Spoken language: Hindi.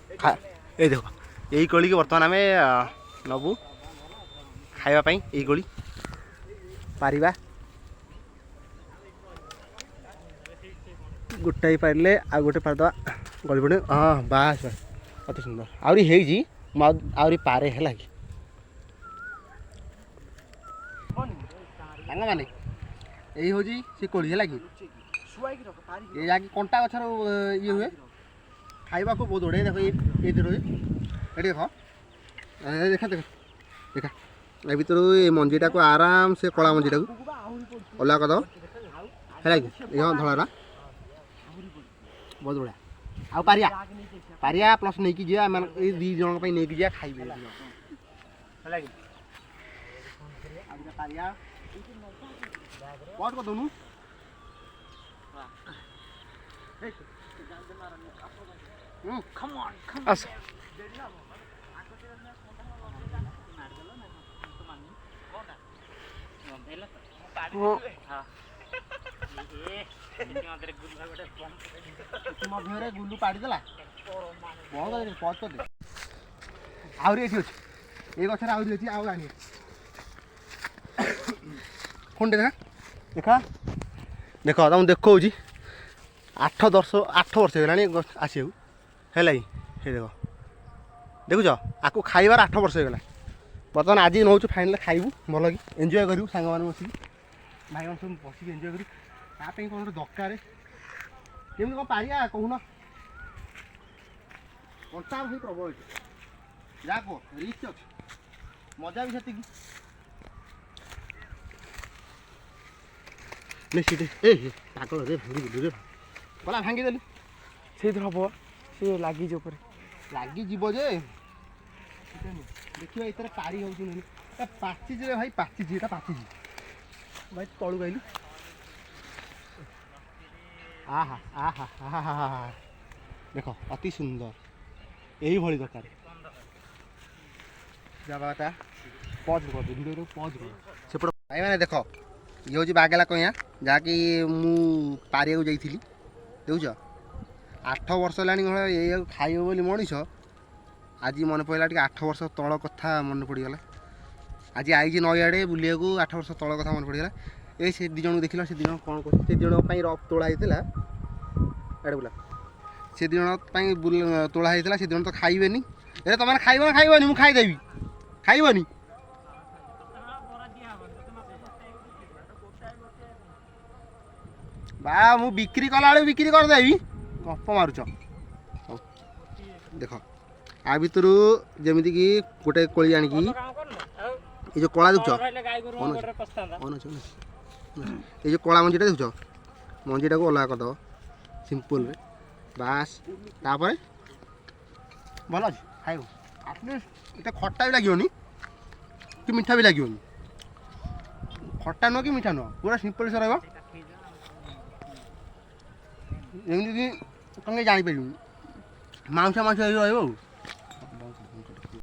ये देख यही कोली की बर्तमान आम नबू खावाई यही कोली पारिबा गोटाई पारे आ गोटे पारिदे गली पड़े हाँ बास बास अति सुंदर आहरी आहरी पारे है कि मैंने यही हूँ सी कोली है कि ये जाकि कंटा गचर ये हुए खावा को बहुत बढ़िया देखो ये रही देख देखा देख देखा ए भर ये मंजीटा को आराम से कला मंजीटा को अलग करदे है कि धड़ा बहुत बढ़िया आ पारिया पारिया प्लस नहीं कि जा दी जन नहीं कि जा खाइबे पारिया कट कर दोनों come on as गुल्लू पाड़ी देला बहुत पच कर दे आहरी अच्छी ये गचर आहरी अच्छी आउ आनी खुंडे देखा देखा देख तुम देखो 8 वर्ष होगा आसू है कि देख देखुच आपको खाइबार 8 वर्ष होगा बर्तमान आज नौ फाइनाल खाइबू भल कि एंजय करूँ सांग मैंने बस भाई सब बस एंजय करूँ कौन दरकार केमी कौन पारिया कहून कंटा भाई प्रबल जा कह रिस्क अच्छे मजा भी से पागल रे भांगी रे गला भांगीदेली से हम सी लगी लगी जे देखिए ये पारी हो पाची रे भाई पाची पाची भाई तलू कहलु आहा आहा आहा देख अति सुंदर यही भली दरकार जगहटा पज कर वीडियो पज कर सेपट भाई मैंने देख ये हूँ बागेला कइया जहाँकि मु पारिया जाइली देख 8 वर्ष है ये खाइब बोली मनीष आज मन पड़ा टे 8 वर्ष तल कथा मन पड़गला आज आई नई आड़े बुलिया 8 वर्ष तल कथा मन पड़गला ये से दी जन देख से दिन कौन कर रफ तोड़ा होता एडे बुला से दिन तोड़ा होता से दिन तो खाइबे ए तुम खाइब ना खाइबनी मुझे खाईदेवी खाइबनी बा मु बिक्री कला बिक्री करदेवी गप मारुच देख आ भर जमीक गोटे कोली आणिकी ये जो कला देखुच ये जो कला मंजीटा देखुच मंजीटा को अलग करदे सिंपल रे बास तापर भल अच्छे खाइब आटलिस्ट ये खट्टा भी लगे कि मीठा भी लगे खट्टा नुह कि मीठा नुह पूरा सिंपल से रहा जमीक कहीं जापर मांसा रहा